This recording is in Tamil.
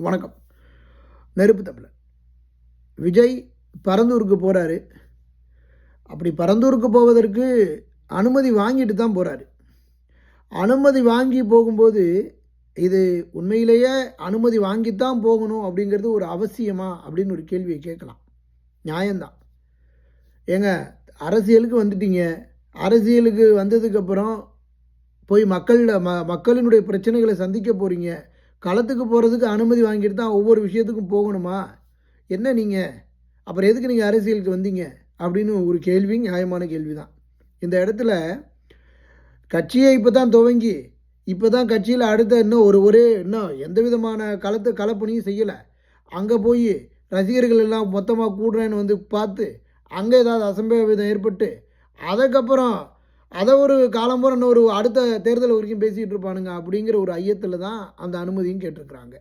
வணக்கம். நெருப்பு தமிழன் விஜய் பரந்தூருக்கு போகிறாரு. அப்படி பரந்தூருக்கு போவதற்கு அனுமதி வாங்கிட்டு தான் போகிறாரு. அனுமதி வாங்கி போகும்போது இது உண்மையிலேயே அனுமதி வாங்கித்தான் போகணும் அப்படிங்கிறது ஒரு அவசியமா அப்படின்னு ஒரு கேள்வியை கேட்கலாம். நியாயம்தான். ஏங்க, அரசியலுக்கு வந்துட்டீங்க. அரசியலுக்கு வந்ததுக்கப்புறம் போய் மக்களினுடைய பிரச்சனைகளை சந்திக்க போகிறீங்க. களத்துக்கு போகிறதுக்கு அனுமதி வாங்கிட்டு தான் ஒவ்வொரு விஷயத்துக்கும் போகணுமா? என்ன நீங்கள் அப்புறம் எதுக்கு நீங்கள் அரசியலுக்கு வந்தீங்க அப்படின்னு ஒரு கேள்வி நியாயமான கேள்வி தான். இந்த இடத்துல கட்சியை இப்போ தான் துவங்கி இப்போ தான் கட்சியில் அடுத்த இன்னும் எந்த விதமான களப்பணியும் செய்யலை. அங்கே போய் ரசிகர்கள் எல்லாம் மொத்தமாக கூடுறேன்னு வந்து பார்த்து அங்கே ஏதாவது அசம்பாவிதம் ஏற்பட்டு அதுக்கப்புறம் அதை ஒரு காலம்புற இன்னொரு அடுத்த தேர்தல் வரைக்கும் பேசிகிட்டு இருப்பானுங்க அப்படிங்கிற ஒரு ஐயத்தில் தான் அந்த அனுமதியும் கேட்டிருக்கிறாங்க.